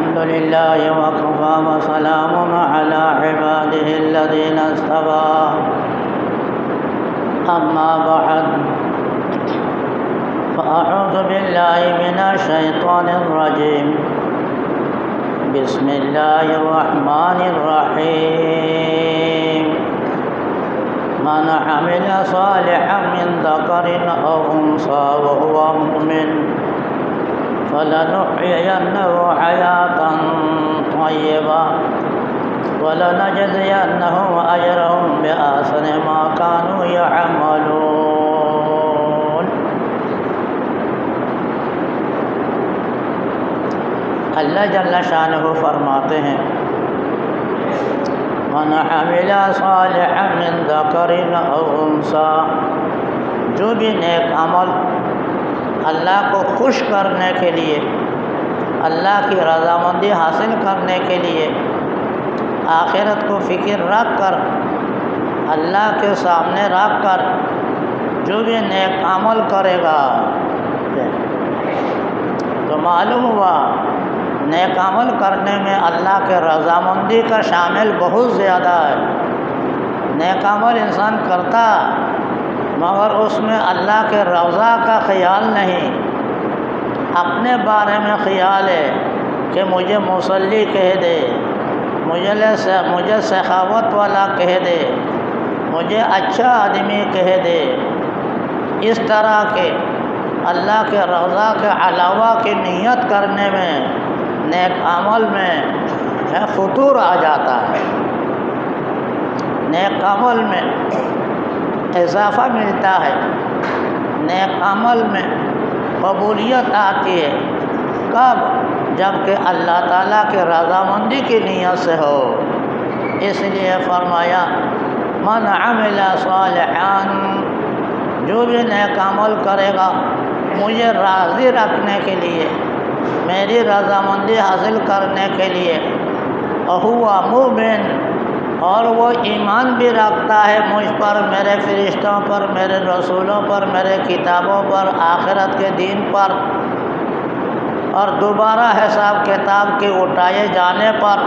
الحمد لله وكفى وسلام على عباده الذين اصطفى أما بعد فأعوذ بالله من الشيطان الرجيم بسم الله الرحمن الرحيم من عمل صالحا من ذكر أو أنثى وهو مؤمن فلنحيينه حياة طيبة ولنجزينهم أجرهم بأحسن ما كانوا يعملون۔ اللہ جل شانہ فرماتے ہیں من عمل صالحا من ذکر او انثی، جو بھی نیک عمل اللہ کو خوش کرنے کے لیے، اللہ کی رضامندی حاصل کرنے کے لیے، آخرت کو فکر رکھ کر، اللہ کے سامنے رکھ کر جو بھی نیک عمل کرے گا، تو معلوم ہوا نیک عمل کرنے میں اللہ کے رضامندی کا شامل بہت زیادہ ہے۔ نیک عمل انسان کرتا مگر اس میں اللہ کے رضا کا خیال نہیں، اپنے بارے میں خیال ہے کہ مجھے مصلی کہہ دے، مجھے سخاوت والا کہہ دے، مجھے اچھا آدمی کہہ دے۔ اس طرح کے اللہ کے رضا کے علاوہ کی نیت کرنے میں، نیک عمل میں فطور آ جاتا ہے، نیک عمل میں اضافہ ملتا ہے، نیک عمل میں قبولیت آتی ہے۔ کب؟ جب کہ اللہ تعالیٰ کے رضامندی کی نیت سے ہو۔ اس لیے فرمایا من عمل صالحا، جو بھی نیک عمل کرے گا مجھے راضی رکھنے کے لیے، میری رضامندی حاصل کرنے کے لیے، وہو مؤمن، اور وہ ایمان بھی رکھتا ہے مجھ پر، میرے فرشتوں پر، میرے رسولوں پر، میرے کتابوں پر، آخرت کے دین پر، اور دوبارہ حساب کتاب کے اٹھائے جانے پر،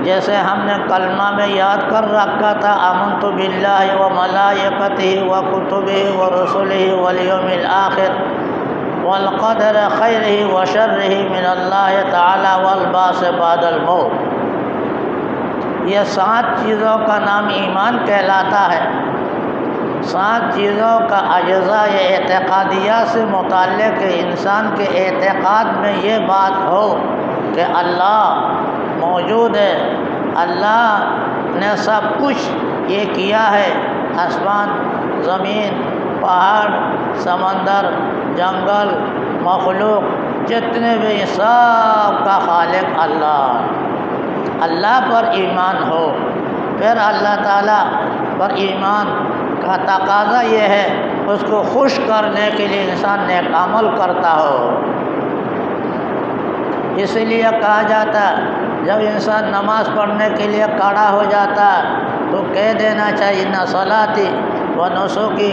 جیسے ہم نے کلمہ میں یاد کر رکھا تھا آمنت باللہ و ملائکتہ و کتبہ و رسلہ والیوم الآخر والقدر خیرہ و شرہ من اللہ تعالی والبعث بعد الموت۔ یہ 7 چیزوں کا نام ایمان کہلاتا ہے۔ 7 چیزوں کا اجزاء اعتقادیہ سے متعلق انسان کے اعتقاد میں یہ بات ہو کہ اللہ موجود ہے، اللہ نے سب کچھ یہ کیا ہے، آسمان، زمین، پہاڑ، سمندر، جنگل، مخلوق، جتنے بھی سب کا خالق اللہ پر ایمان ہو۔ پھر اللہ تعالیٰ پر ایمان کا تقاضا یہ ہے اس کو خوش کرنے کے لیے انسان نیک عمل کرتا ہو۔ اس لیے کہا جاتا ہے جب انسان نماز پڑھنے کے لیے کھڑا ہو جاتا ہے تو کہہ دینا چاہیے ان صلاتی و نسکی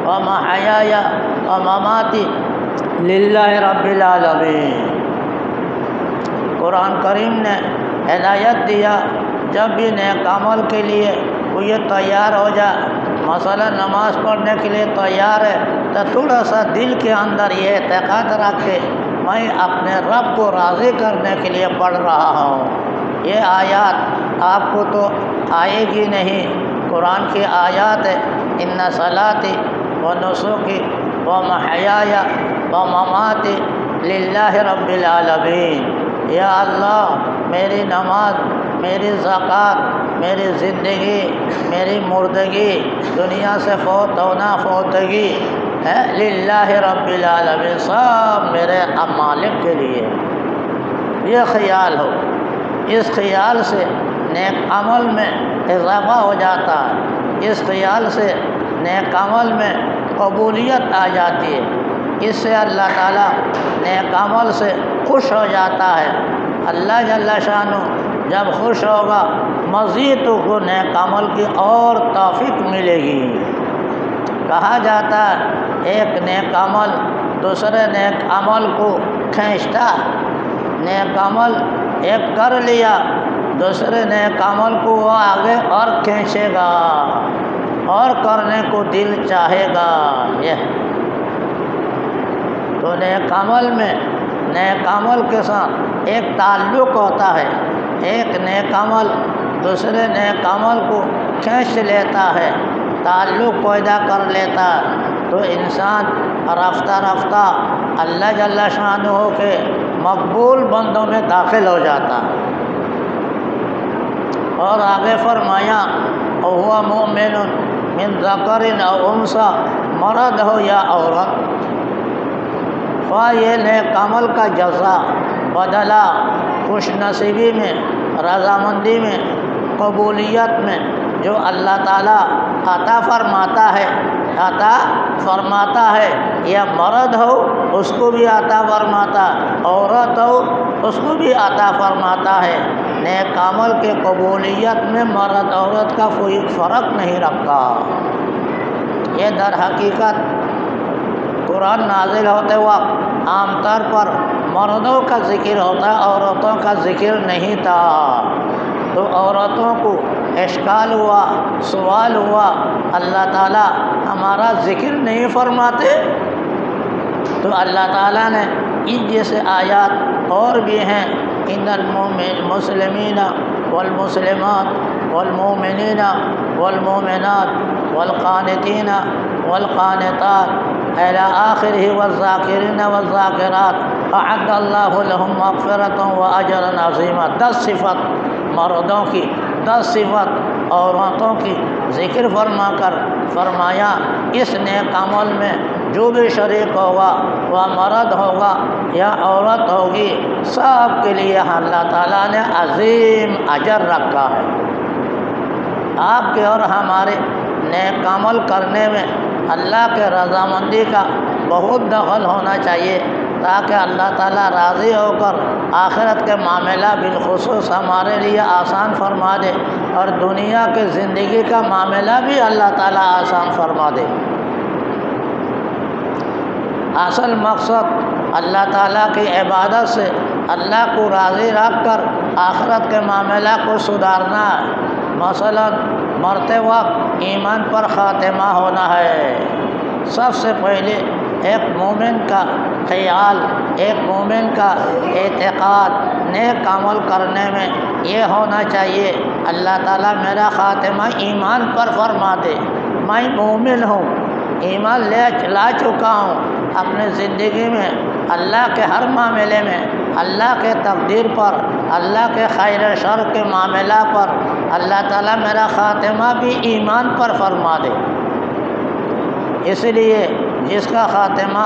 و محیایا و مماتی للہ رب العالمین۔ قرآن کریم نے ہدایت دیا جب بھی نیک عمل کے لیے وہ یہ تیار ہو جائے، مثلا نماز پڑھنے کے لیے تیار ہے تو تھوڑا سا دل کے اندر یہ اعتقاد رکھے میں اپنے رب کو راضی کرنے کے لیے پڑھ رہا ہوں۔ یہ آیات آپ کو تو آئے گی نہیں، قرآن کی آیات ہے ان صلاتی و نسکی و محیایا و مماتی للہ رب العالمین۔ یا اللہ میری نماز، میری زکوٰۃ، میری زندگی، میری مردگی، دنیا سے فوت ہونا، فوتگی ہے للہ رب العالمین، سب میرے مالک کے لیے۔ یہ خیال ہو، اس خیال سے نیک عمل میں اضافہ ہو جاتا ہے، اس خیال سے نیک عمل میں قبولیت آ جاتی ہے۔ اس سے اللہ تعالیٰ نیک عمل سے خوش ہو جاتا ہے۔ اللہ جل شانہ جب خوش ہوگا مزید کو نیک عمل کی اور توفیق ملے گی۔ کہا جاتا ہے ایک نیک عمل دوسرے نیک عمل کو کھینچتا، نیک عمل ایک کر لیا، دوسرے نیک عمل کو وہ آگے اور کھینچے گا اور کرنے کو دل چاہے گا۔ یہ تو نیک عمل میں نیک عمل کے ساتھ ایک تعلق ہوتا ہے، ایک نیک عمل دوسرے نیک عمل کو کھینچ لیتا ہے، تعلق پیدا کر لیتا ہے، تو انسان رفتہ رفتہ اللہ جل شانہ کے مقبول بندوں میں داخل ہو جاتا ہے۔ اور آگے فرمایا وَهُوَ مُؤْمِنٌ مِّن ذَكَرٍ أَوْ أُنثىٰ، مرد ہو یا عورت، خواہ یہ نیک عمل کا جزا، بدلہ، خوش نصیبی میں، رضامندی میں، قبولیت میں جو اللہ تعالیٰ عطا فرماتا ہے، یا مرد ہو اس کو بھی عطا فرماتا، عورت ہو اس کو بھی عطا فرماتا ہے۔ نیک عمل کے قبولیت میں مرد عورت کا کوئی فرق نہیں رکھتا۔ یہ در حقیقت قرآن نازل ہوتے وقت عام طور پر مردوں کا ذکر ہوتا ہے، عورتوں کا ذکر نہیں تھا، تو عورتوں کو اشکال ہوا، سوال ہوا، اللہ تعالیٰ ہمارا ذکر نہیں فرماتے؟ تو اللہ تعالیٰ نے ان جیسے آیات اور بھی ہیں، ان المسلمین والمسلمات والمؤمنین والمؤمنات والقانتین والقانتات الی آخرہ والذاکرین والذاکرات اعد اللہ لہم مغفرۃ واجرا عظیما۔ 10 صفت مردوں کی، 10 صفت عورتوں کی ذکر فرما کر فرمایا اس نیک عمل میں جو بھی شریک ہوگا، وہ مرد ہوگا یا عورت ہوگی، سب کے لیے اللہ تعالیٰ نے عظیم اجر رکھا ہے۔ آپ کے اور ہمارے نیک عمل کرنے میں اللہ کے رضامندی کا بہت دخل ہونا چاہیے، تاکہ اللہ تعالیٰ راضی ہو کر آخرت کے معاملہ بالخصوص ہمارے لیے آسان فرما دے، اور دنیا کے زندگی کا معاملہ بھی اللہ تعالیٰ آسان فرما دے۔ اصل مقصد اللہ تعالیٰ کی عبادت سے اللہ کو راضی رکھ کر آخرت کے معاملہ کو سدھارنا ہے۔ مثلا مرتے وقت ایمان پر خاتمہ ہونا ہے۔ سب سے پہلے ایک مومن کا خیال، ایک مومن کا اعتقاد نیک عمل کرنے میں یہ ہونا چاہیے، اللہ تعالیٰ میرا خاتمہ ایمان پر فرما دے، میں مومن ہوں، ایمان لا چکا ہوں، اپنے زندگی میں اللہ کے ہر معاملے میں اللہ کے تقدیر پر، اللہ کے خیر و شر کے معاملہ پر اللہ تعالیٰ میرا خاتمہ بھی ایمان پر فرما دے۔ اس لیے جس کا خاتمہ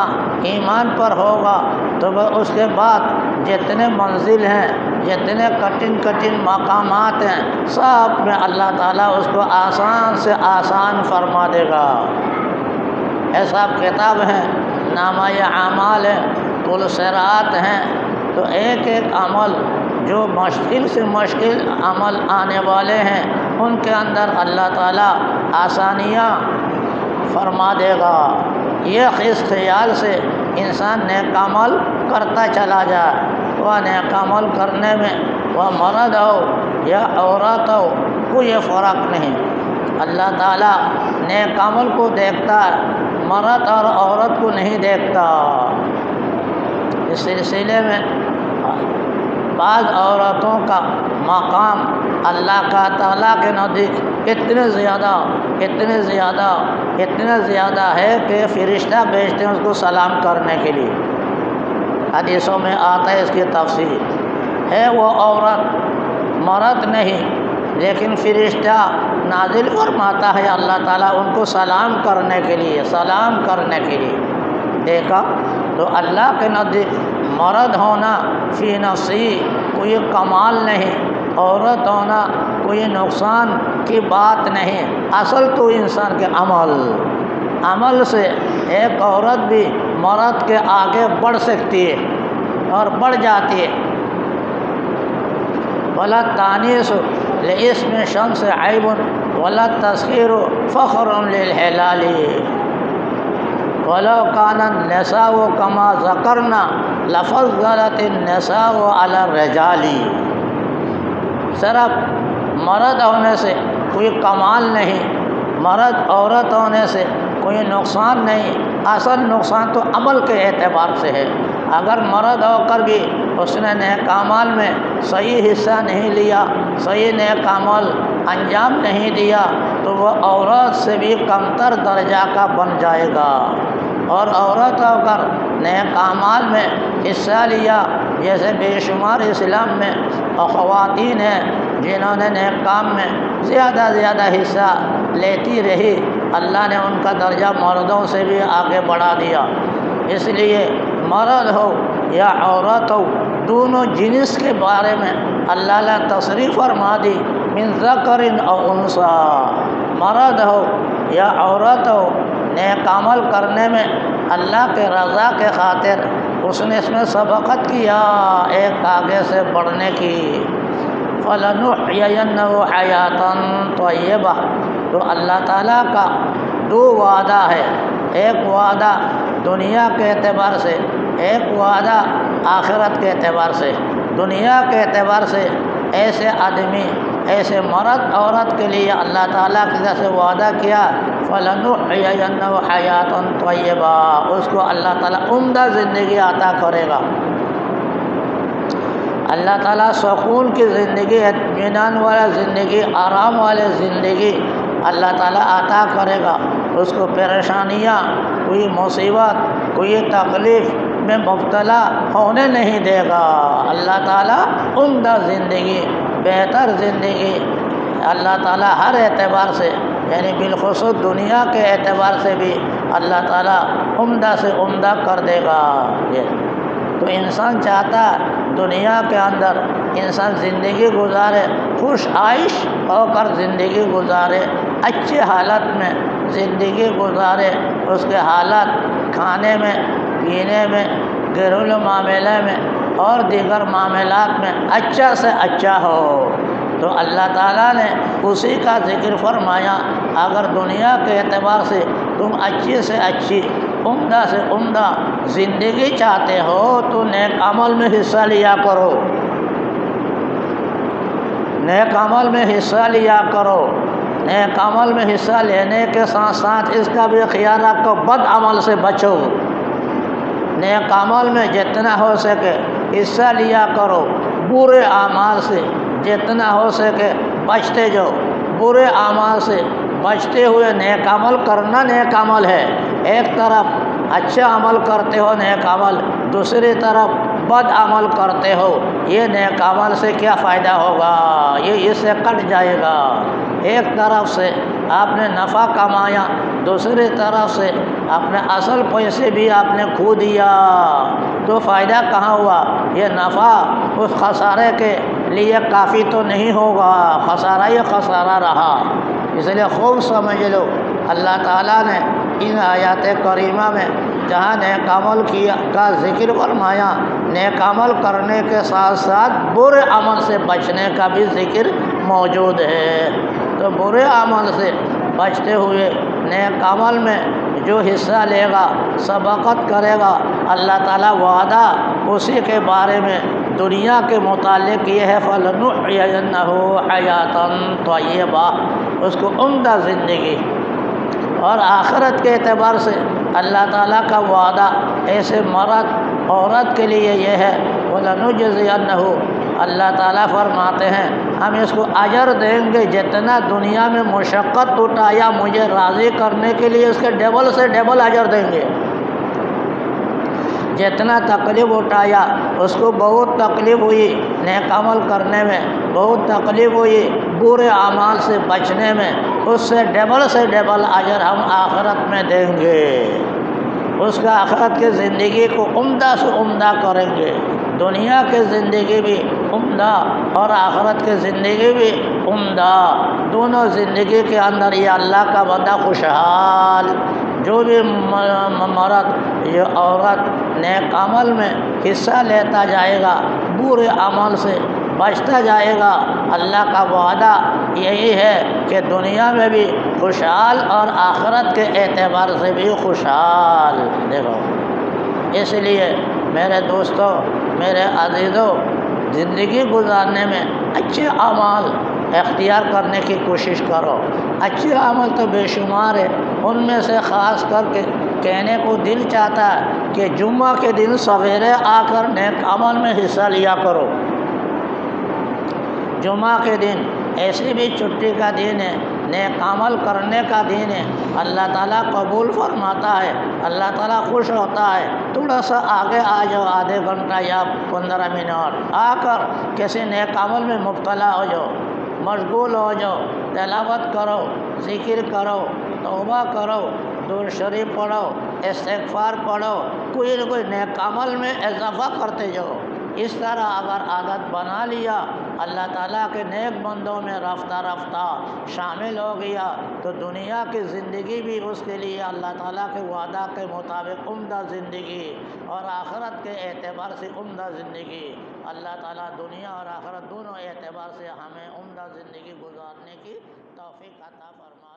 ایمان پر ہوگا تو وہ اس کے بعد جتنے منزل ہیں، جتنے کٹھن مقامات ہیں، سب میں اللہ تعالیٰ اس کو آسان سے آسان فرما دے گا۔ ایسا کتاب ہے، نامہ اعمال ہے، پل صراط ہیں، تو ایک ایک عمل جو مشکل سے مشکل عمل آنے والے ہیں ان کے اندر اللہ تعالیٰ آسانیاں فرما دے گا۔ یہ اس خیال سے انسان نیک عمل کرتا چلا جائے، وہ نیک عمل کرنے میں وہ مرد ہو یا عورت ہو کوئی فرق نہیں، اللہ تعالیٰ نیک عمل کو دیکھتا ہے، مرد اور عورت کو نہیں دیکھتا۔ اس سلسلے میں بعض عورتوں کا مقام اللہ تعالیٰ کے نزدیک اتنے زیادہ ہے کہ فرشتہ بھیجتے ہیں اس کو سلام کرنے کے لیے۔ حدیثوں میں آتا ہے اس کی تفصیل ہے، وہ عورت مرد نہیں، لیکن فرشتہ نازل فرماتا ہے اللہ تعالیٰ ان کو سلام کرنے کے لیے، دیکھا تو اللہ کے نزدیک مرد ہونا فی نفسی کوئی کمال نہیں، عورت ہونا کوئی نقصان کی بات نہیں، اصل تو انسان کے عمل سے ایک عورت بھی مرد کے آگے بڑھ سکتی ہے اور بڑھ جاتی ہے۔ ولا التانیث لاسم الشمس عیب ولا التذکیر فخر للہلال ولو کان النساء کما ذکرنا لفضلت النساء علی الرجال، صرف مرد ہونے سے کوئی کمال نہیں، مرد عورت ہونے سے کوئی نقصان نہیں، اصل نقصان تو عمل کے اعتبار سے ہے۔ اگر مرد ہو کر بھی اس نے نیک اعمال میں صحیح حصہ نہیں لیا، صحیح نیک عمل انجام نہیں دیا، تو وہ عورت سے بھی کمتر درجہ کا بن جائے گا۔ اور عورت ہو کر نیک اعمال میں حصہ لیا، جیسے بے شمار اسلام میں خواتین ہیں جنہوں نے نیک کام میں زیادہ حصہ لیتی رہی، اللہ نے ان کا درجہ مردوں سے بھی آگے بڑھا دیا۔ اس لیے مرد ہو یا عورت ہو، دونوں جنس کے بارے میں اللہ نے تصریح فرما دی، من ذکر او انثی، مرد ہو یا عورت ہو، نیک عمل کرنے میں اللہ کے رضا کے خاطر اس نے اس میں سبقت کیا ایک آگے سے بڑھنے کی۔ فَلَنُحْيِيَنَّهُ حَيَاةً طَيِّبَةً، تو اللہ تعالیٰ کا دو وعدہ ہے، ایک وعدہ دنیا کے اعتبار سے، ایک وعدہ آخرت کے اعتبار سے۔ دنیا کے اعتبار سے ایسے آدمی، ایسے مرد عورت کے لیے اللہ تعالیٰ کی طرف سے وعدہ کیا، فَلَنُحْيِيَنَّهُ حَيَاةً طَيِّبَةً، اس کو اللہ تعالیٰ عمدہ زندگی عطا کرے گا۔ اللہ تعالیٰ سکون کی زندگی، اطمینان والا زندگی، آرام والے زندگی اللہ تعالیٰ عطا کرے گا۔ اس کو پریشانیاں، کوئی مصیبت، کوئی تکلیف میں مبتلا ہونے نہیں دے گا۔ اللہ تعالیٰ عمدہ زندگی، بہتر زندگی اللہ تعالیٰ ہر اعتبار سے، یعنی بالخصوص دنیا کے اعتبار سے بھی اللہ تعالیٰ عمدہ سے عمدہ کر دے گا۔ تو انسان چاہتا ہے دنیا کے اندر انسان زندگی گزارے، خوش عائش ہو کر زندگی گزارے، اچھے حالت میں زندگی گزارے، اس کے حالات کھانے میں، پینے میں، گھریلو معاملے میں اور دیگر معاملات میں اچھا سے اچھا ہو۔ تو اللہ تعالیٰ نے اسی کا ذکر فرمایا، اگر دنیا کے اعتبار سے تم اچھی سے اچھی، عمدہ سے عمدہ زندگی چاہتے ہو تو نیک عمل میں حصہ لیا کرو، نیک عمل میں حصہ لیا کرو۔ نیک عمل میں حصہ لینے کے ساتھ ساتھ اس کا بھی خیال رکھو، بد عمل سے بچو۔ نیک عمل میں جتنا ہو سکے حصہ لیا کرو، برے اعمال سے جتنا ہو سکے بچتے جاؤ۔ برے اعمال سے بچتے ہوئے نیک عمل کرنا نیک عمل ہے۔ ایک طرف اچھا عمل کرتے ہو نیک عمل، دوسری طرف بد عمل کرتے ہو، یہ نیک عمل سے کیا فائدہ ہوگا؟ یہ اس سے کٹ جائے گا۔ ایک طرف سے آپ نے نفع کمایا، دوسری طرف سے اپنے اصل پیسے بھی آپ نے کھو دیا، تو فائدہ کہاں ہوا؟ یہ نفع اس خسارے کے لیے کافی تو نہیں ہوگا، خسارہ یہ خسارہ رہا۔ اس لیے خوب سمجھ لو، اللہ تعالیٰ نے ان آیات کریمہ میں جہاں نیک عمل کا ذکر فرمایا، نیک عمل کرنے کے ساتھ ساتھ برے عمل سے بچنے کا بھی ذکر موجود ہے۔ تو برے عمل سے بچتے ہوئے نیک عمل میں جو حصہ لے گا، سبقت کرے گا، اللہ تعالیٰ وعدہ اسی کے بارے میں دنیا کے متعلق یہ ہے، فَلَنُحْيِيَنَّهُ حَيَاةً طَيِّبَةً، اس کو عمدہ زندگی۔ اور آخرت کے اعتبار سے اللہ تعالیٰ کا وعدہ ایسے مرد عورت کے لیے یہ ہے، وَلَنُجْزِيَنَّهُ، اللہ تعالیٰ فرماتے ہیں ہم اس کو اجر دیں گے، جتنا دنیا میں مشقت اٹھایا مجھے راضی کرنے کے لیے اس کے ڈبل سے ڈبل اجر دیں گے۔ جتنا تکلیف اٹھایا، اس کو بہت تکلیف ہوئی نیک عمل کرنے میں، بہت تکلیف ہوئی برے اعمال سے بچنے میں، اس سے ڈبل اجر ہم آخرت میں دیں گے۔ اس کا آخرت کی زندگی کو عمدہ سے عمدہ کریں گے، دنیا کی زندگی بھی عمدہ اور آخرت کی زندگی بھی عمدہ، دونوں زندگی کے اندر یہ اللہ کا بندہ خوشحال۔ جو بھی مرد یہ عورت نیک عمل میں حصہ لیتا جائے گا، برے عمل سے بچتا جائے گا، اللہ کا وعدہ یہی ہے کہ دنیا میں بھی خوشحال اور آخرت کے اعتبار سے بھی خوشحال۔ دیکھو، اس لیے میرے دوستوں، میرے عزیزوں، زندگی گزارنے میں اچھے اعمال اختیار کرنے کی کوشش کرو۔ اچھے عمل تو بے شمار ہے، ان میں سے خاص کر کے کہنے کو دل چاہتا ہے کہ جمعہ کے دن سویرے آ کر نیک عمل میں حصہ لیا کرو۔ جمعہ کے دن ایسی بھی چھٹی کا دن ہے، نیک عمل کرنے کا دن ہے، اللہ تعالیٰ قبول فرماتا ہے، اللہ تعالیٰ خوش ہوتا ہے۔ تھوڑا سا آگے آ جاؤ، آدھے گھنٹہ یا 15 منٹ آ کر کسی نیک عمل میں مبتلا ہو جاؤ، مشغول ہو جاؤ، تلاوت کرو، ذکر کرو، توبہ کرو، درود شریف پڑھو، استغفار پڑھو، کوئی نہ کوئی نیک عمل میں اضافہ کرتے جاؤ۔ اس طرح اگر عادت بنا لیا، اللہ تعالیٰ کے نیک بندوں میں رفتہ رفتہ شامل ہو گیا، تو دنیا کی زندگی بھی اس کے لیے اللہ تعالیٰ کے وعدہ کے مطابق عمدہ زندگی، اور آخرت کے اعتبار سے عمدہ زندگی۔ اللہ تعالیٰ دنیا اور آخرت دونوں اعتبار سے ہمیں عمدہ زندگی گزارنے کی توفیق عطا فرمائے۔